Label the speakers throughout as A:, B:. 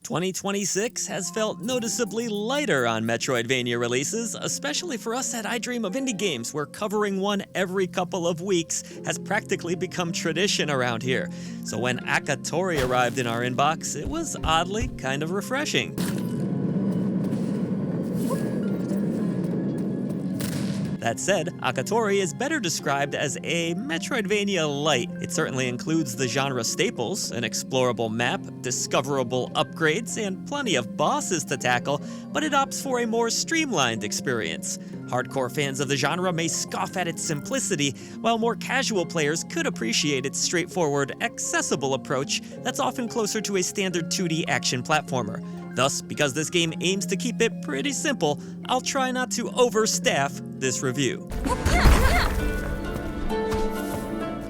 A: 2026 has felt noticeably lighter on Metroidvania releases, especially for us at I Dream of Indie Games, where covering one every couple of weeks has practically become tradition around here. So when Akatori arrived in our inbox, it was oddly kind of refreshing. That said, Akatori is better described as a Metroidvania light. It certainly includes the genre staples, an explorable map, discoverable upgrades, and plenty of bosses to tackle, but it opts for a more streamlined experience. Hardcore fans of the genre may scoff at its simplicity, while more casual players could appreciate its straightforward, accessible approach that's often closer to a standard 2D action platformer. Thus, because this game aims to keep it pretty simple, I'll try not to overstaff this review.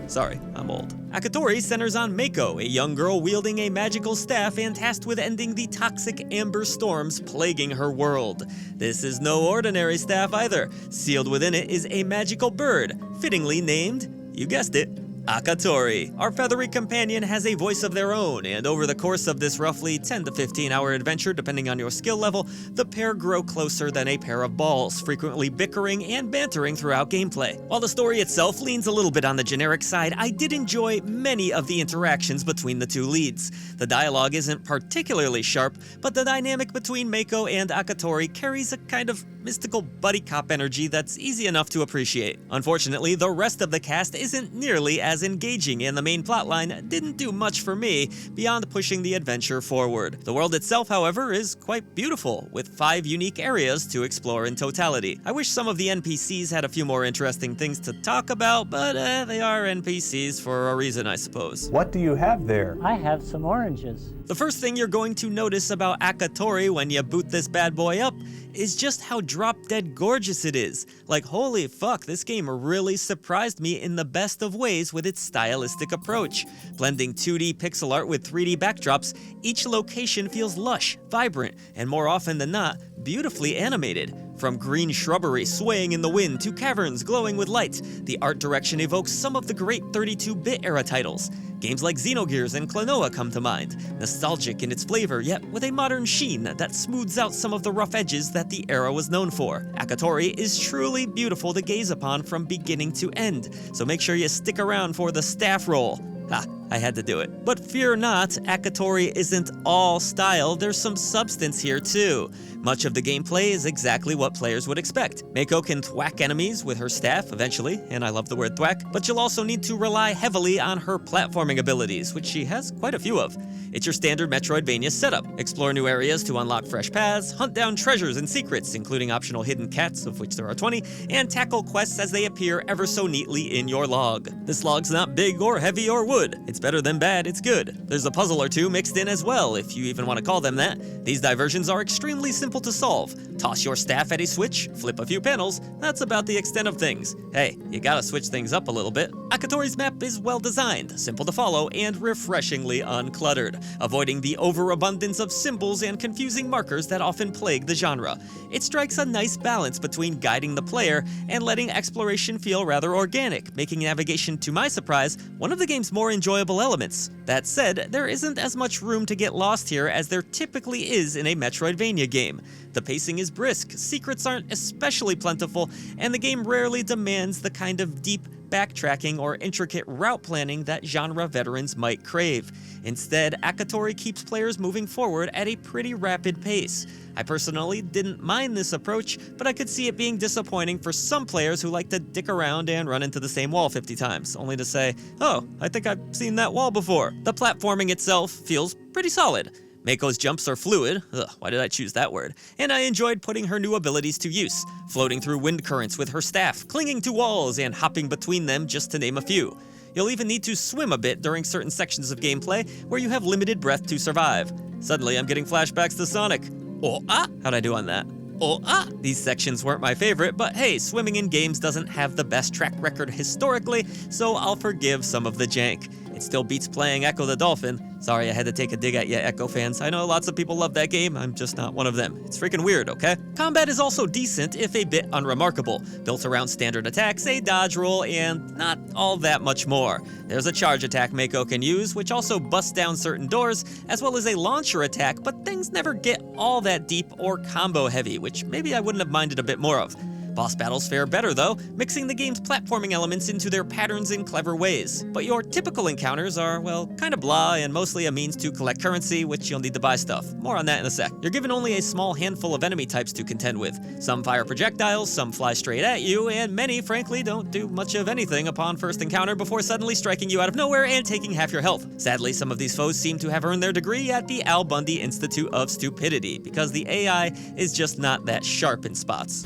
A: Sorry, I'm old. Akatori centers on Meiko, a young girl wielding a magical staff and tasked with ending the toxic amber storms plaguing her world. This is no ordinary staff either. Sealed within it is a magical bird, fittingly named, you guessed it, Akatori. Our feathery companion has a voice of their own, and over the course of this roughly 10 to 15 hour adventure, depending on your skill level, the pair grow closer than a pair of balls, frequently bickering and bantering throughout gameplay. While the story itself leans a little bit on the generic side, I did enjoy many of the interactions between the two leads. The dialogue isn't particularly sharp, but the dynamic between Meiko and Akatori carries a kind of mystical buddy cop energy that's easy enough to appreciate. Unfortunately, the rest of the cast isn't nearly as engaging, and the main plotline didn't do much for me beyond pushing the adventure forward. The world itself, however, is quite beautiful, with 5 unique areas to explore in totality. I wish some of the NPCs had a few more interesting things to talk about, but they are NPCs for a reason, I suppose.
B: What do you have there?
C: I have some oranges.
A: The first thing you're going to notice about Akatori when you boot this bad boy up is just how drop-dead gorgeous it is. Like, holy fuck, this game really surprised me in the best of ways with its stylistic approach. Blending 2D pixel art with 3D backdrops, each location feels lush, vibrant, and more often than not, beautifully animated. From green shrubbery swaying in the wind to caverns glowing with light, the art direction evokes some of the great 32-bit era titles. Games like Xenogears and Klonoa come to mind, nostalgic in its flavor, yet with a modern sheen that smooths out some of the rough edges that the era was known for. Akatori is truly beautiful to gaze upon from beginning to end, so make sure you stick around for the staff roll. Ha, I had to do it. But fear not, Akatori isn't all style, there's some substance here too. Much of the gameplay is exactly what players would expect. Meiko can thwack enemies with her staff eventually, and I love the word thwack, but you'll also need to rely heavily on her platforming abilities, which she has quite a few of. It's your standard Metroidvania setup. Explore new areas to unlock fresh paths, hunt down treasures and secrets, including optional hidden cats, of which there are 20, and tackle quests as they appear ever so neatly in your log. This log's not big or heavy or wood. It's better than bad, it's good. There's a puzzle or two mixed in as well, if you even want to call them that. These diversions are extremely simple to solve. Toss your staff at a switch, flip a few panels, that's about the extent of things. Hey, you gotta switch things up a little bit. Akatori's map is well designed, simple to follow, and refreshingly uncluttered, avoiding the overabundance of symbols and confusing markers that often plague the genre. It strikes a nice balance between guiding the player and letting exploration feel rather organic, making navigation, to my surprise, one of the game's more enjoyable elements. That said, there isn't as much room to get lost here as there typically is in a Metroidvania game. The pacing is brisk, secrets aren't especially plentiful, and the game rarely demands the kind of deep backtracking or intricate route planning that genre veterans might crave. Instead, Akatori keeps players moving forward at a pretty rapid pace. I personally didn't mind this approach, but I could see it being disappointing for some players who like to dick around and run into the same wall 50 times, only to say, oh, I think I've seen that wall before. The platforming itself feels pretty solid. Meiko's jumps are fluid, why did I choose that word? And I enjoyed putting her new abilities to use, floating through wind currents with her staff, clinging to walls, and hopping between them, just to name a few. You'll even need to swim a bit during certain sections of gameplay where you have limited breath to survive. Suddenly I'm getting flashbacks to Sonic. Oh ah! How'd I do on that? Oh ah! These sections weren't my favorite, but hey, swimming in games doesn't have the best track record historically, so I'll forgive some of the jank. It still beats playing Echo the Dolphin. Sorry I had to take a dig at you, Echo fans. I know lots of people love that game, I'm just not one of them. It's freaking weird, okay? Combat is also decent, if a bit unremarkable. Built around standard attacks, a dodge roll, and not all that much more. There's a charge attack Mako can use, which also busts down certain doors, as well as a launcher attack, but things never get all that deep or combo heavy, which maybe I wouldn't have minded a bit more of. Boss battles fare better though, mixing the game's platforming elements into their patterns in clever ways. But your typical encounters are, well, kinda blah and mostly a means to collect currency, which you'll need to buy stuff. More on that in a sec. You're given only a small handful of enemy types to contend with. Some fire projectiles, some fly straight at you, and many, frankly, don't do much of anything upon first encounter before suddenly striking you out of nowhere and taking half your health. Sadly, some of these foes seem to have earned their degree at the Al Bundy Institute of Stupidity, because the AI is just not that sharp in spots.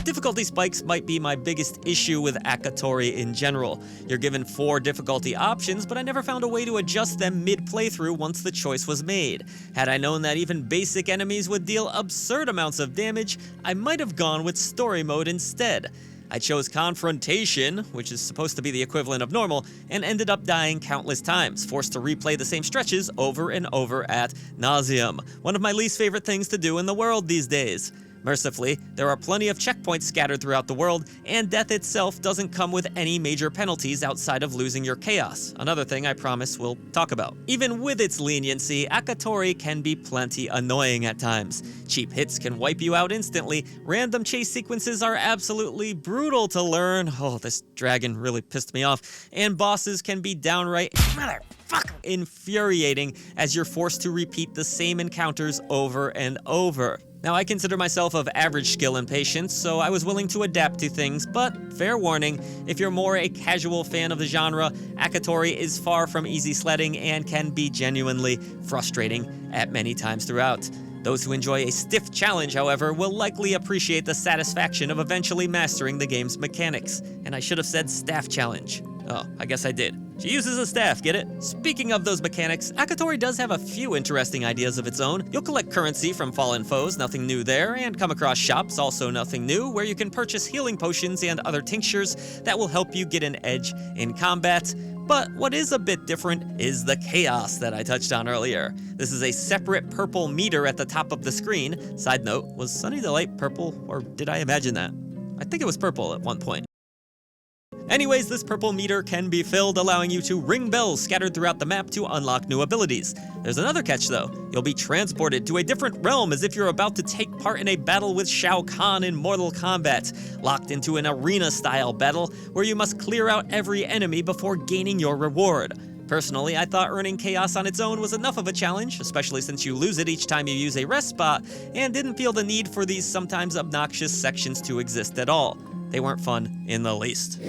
A: Difficulty spikes might be my biggest issue with Akatori in general. You're given 4 difficulty options, but I never found a way to adjust them mid-playthrough once the choice was made. Had I known that even basic enemies would deal absurd amounts of damage, I might have gone with story mode instead. I chose Confrontation, which is supposed to be the equivalent of normal, and ended up dying countless times, forced to replay the same stretches over and over ad nauseum. One of my least favorite things to do in the world these days. Mercifully, there are plenty of checkpoints scattered throughout the world, and death itself doesn't come with any major penalties outside of losing your chaos, another thing I promise we'll talk about. Even with its leniency, Akatori can be plenty annoying at times. Cheap hits can wipe you out instantly, random chase sequences are absolutely brutal to learn, oh this dragon really pissed me off, and bosses can be downright infuriating as you're forced to repeat the same encounters over and over. Now, I consider myself of average skill and patience, so I was willing to adapt to things, but fair warning, if you're more a casual fan of the genre, Akatori is far from easy sledding and can be genuinely frustrating at many times throughout. Those who enjoy a stiff challenge, however, will likely appreciate the satisfaction of eventually mastering the game's mechanics. And I should have said staff challenge. Oh, I guess I did. She uses a staff, get it? Speaking of those mechanics, Akatori does have a few interesting ideas of its own. You'll collect currency from fallen foes, nothing new there, and come across shops, also nothing new, where you can purchase healing potions and other tinctures that will help you get an edge in combat. But what is a bit different is the chaos that I touched on earlier. This is a separate purple meter at the top of the screen. Side note, was Sunny Delight purple, or did I imagine that? I think it was purple at one point. Anyways, this purple meter can be filled, allowing you to ring bells scattered throughout the map to unlock new abilities. There's another catch though. You'll be transported to a different realm as if you're about to take part in a battle with Shao Kahn in Mortal Kombat, locked into an arena-style battle where you must clear out every enemy before gaining your reward. Personally, I thought earning chaos on its own was enough of a challenge, especially since you lose it each time you use a rest spot, and didn't feel the need for these sometimes obnoxious sections to exist at all. They weren't fun in the least.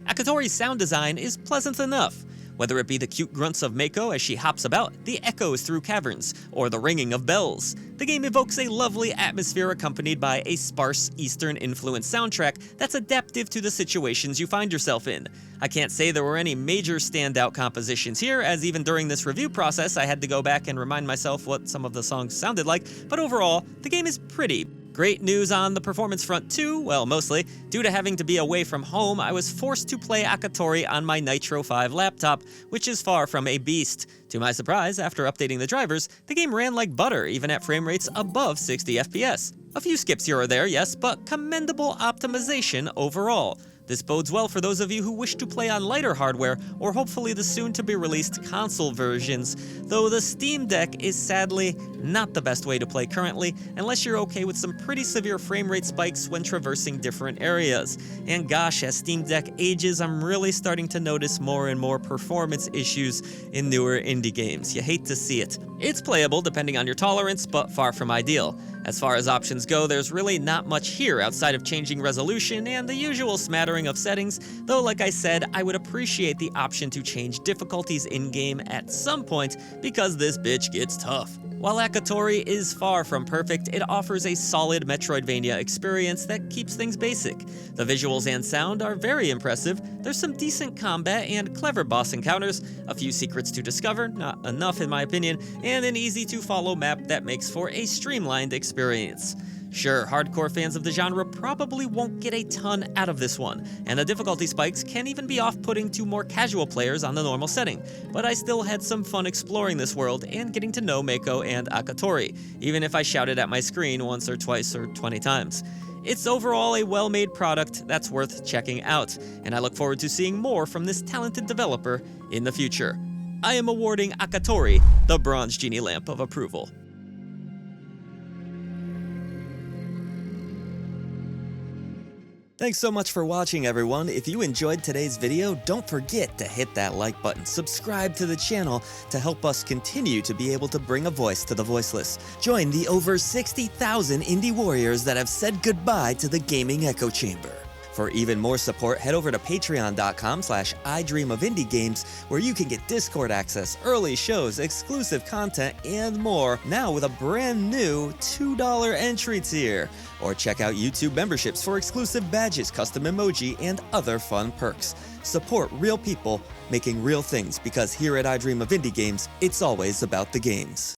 A: Akatori's sound design is pleasant enough. Whether it be the cute grunts of Mako as she hops about, the echoes through caverns, or the ringing of bells, the game evokes a lovely atmosphere accompanied by a sparse Eastern-influenced soundtrack that's adaptive to the situations you find yourself in. I can't say there were any major standout compositions here, as even during this review process I had to go back and remind myself what some of the songs sounded like, but overall, the game is pretty. Great news on the performance front too, well mostly. Due to having to be away from home, I was forced to play Akatori on my Nitro 5 laptop, which is far from a beast. To my surprise, after updating the drivers, the game ran like butter, even at frame rates above 60 FPS. A few skips here or there, yes, but commendable optimization overall. This bodes well for those of you who wish to play on lighter hardware, or hopefully the soon-to-be-released console versions, though the Steam Deck is sadly not the best way to play currently, unless you're okay with some pretty severe frame rate spikes when traversing different areas. And gosh, as Steam Deck ages, I'm really starting to notice more and more performance issues in newer indie games. You hate to see it. It's playable depending on your tolerance, but far from ideal. As far as options go, there's really not much here outside of changing resolution and the usual smattering of settings, though like I said, I would appreciate the option to change difficulties in-game at some point because this bitch gets tough. While Akatori is far from perfect, it offers a solid Metroidvania experience that keeps things basic. The visuals and sound are very impressive, there's some decent combat and clever boss encounters, a few secrets to discover, not enough in my opinion, and an easy-to-follow map that makes for a streamlined experience. Sure, hardcore fans of the genre probably won't get a ton out of this one, and the difficulty spikes can even be off-putting to more casual players on the normal setting, but I still had some fun exploring this world and getting to know Mako and Akatori, even if I shouted at my screen once or twice or 20 times. It's overall a well-made product that's worth checking out, and I look forward to seeing more from this talented developer in the future. I am awarding Akatori the Bronze Genie Lamp of Approval. Thanks so much for watching, everyone. If you enjoyed today's video, don't forget to hit that like button, subscribe to the channel to help us continue to be able to bring a voice to the voiceless. Join the over 60,000 indie warriors that have said goodbye to the gaming echo chamber. For even more support, head over to patreon.com/idreamofindiegames, where you can get Discord access, early shows, exclusive content, and more, now with a brand new $2 entry tier. Or check out YouTube memberships for exclusive badges, custom emoji, and other fun perks. Support real people making real things, because here at I Dream of Indie Games, it's always about the games.